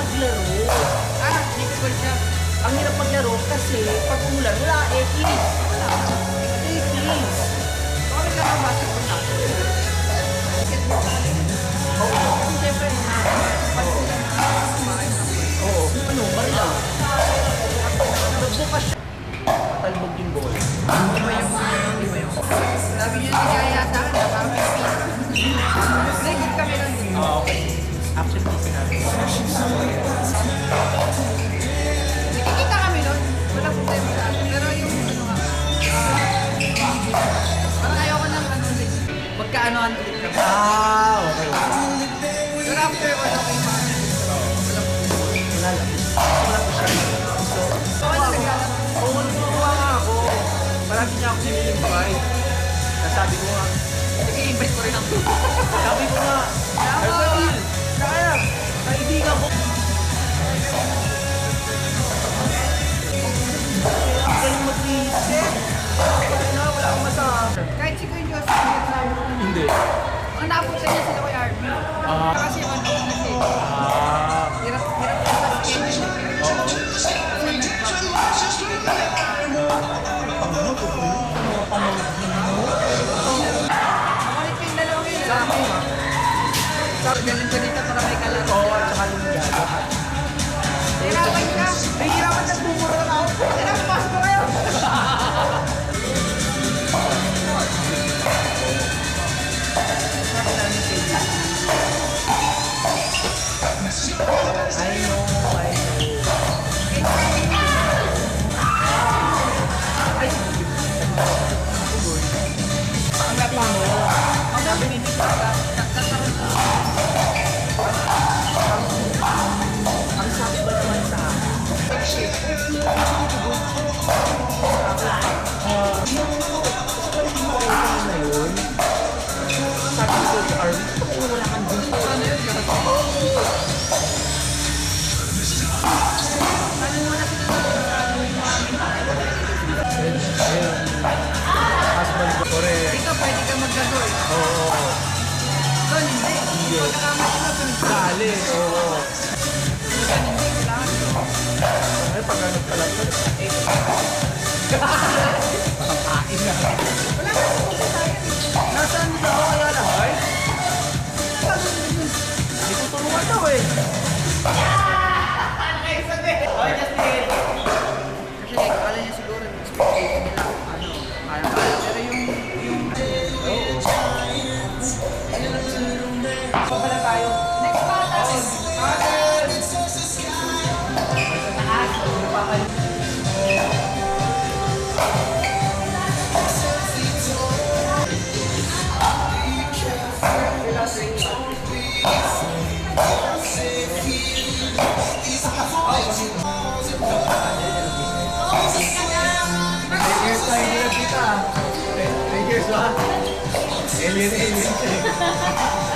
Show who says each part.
Speaker 1: maglaro.
Speaker 2: Difficult siya.
Speaker 1: Ang hirap maglaro kasi pag umulan, wala ekis. Wala. Ekis.
Speaker 2: Bakit ka na basketball natin? Basketball natin.
Speaker 1: Oo. Siyempre,
Speaker 2: Pag sila na kumain sa
Speaker 1: oo. Ano, marilaw. Nagbukas siya. Talbog yung goal.
Speaker 2: Iba yung. Sabi niya si Kaya sa akin, nakakapit. Nagigit kami nun.
Speaker 1: Oo, okay. Actually, sinabi ko.
Speaker 2: Nakikita kami nun. Wala problema sa akin. Pero yung ano nga, parang ayoko ng ano ulit. Magkaanoan ulit kami.
Speaker 1: Okay.
Speaker 2: Pero after all, okay pa.
Speaker 1: Wala lang. Wala ko siya.
Speaker 2: So, ano naglalaro?
Speaker 1: Oo, nagtutuwa nga ako. Parati niya ako sinilimbay. Sabi ko nga,
Speaker 2: Nag-i-invite ko rin ako.
Speaker 1: sabi ko nga, Ersanil, kaya, kaibigan ko. Ang galing mag-reset. Wala akong masabi.
Speaker 2: Kahit si Kuya Joseph, naglalaro ko.
Speaker 1: Hindi.
Speaker 2: Ang napunta niya sila kay Arby. Kasi ano kasi, hirap sa schedule. Makulit yung dalawang yun.
Speaker 1: Sabi nga,
Speaker 2: Sabi ganun ko dito para may kalaro.
Speaker 1: oo, at saka yung yada.
Speaker 2: Hirapan ka.
Speaker 1: Ay, hirapan nagbubura na ako.
Speaker 2: Hirapan, pasok ko kayo.
Speaker 1: Sabi namin kay I know. Ay, ang gabi mo.
Speaker 2: Ang sabi ni Tita,
Speaker 1: Ang sabi ba naman sa akin? Na yun. Sabi ko sa Arvin, bakit wala kang dito?
Speaker 2: ano yun? Ano mo na
Speaker 1: Husband ko rin.
Speaker 2: dito, pwede ka maglago eh.
Speaker 1: Oo.
Speaker 2: Doon, hindi. Pagkakamali mo, sunod ka.
Speaker 1: Dali. Oo.
Speaker 2: Doon, hindi. Kailangan.
Speaker 1: Ay, pag ano pala ito. Pakain na.
Speaker 2: Wala ka pupunta tayo.
Speaker 1: Nasaan mo daw kaya lahay? Hindi ko tulungan daw eh.
Speaker 2: Kasi like, akala niya siguro yung expectation nila, ano, kaya-kaya. Pero yung
Speaker 1: So pala tayo.
Speaker 2: next battle,
Speaker 1: Years na hindi kita. 10 years ba? Alien siya.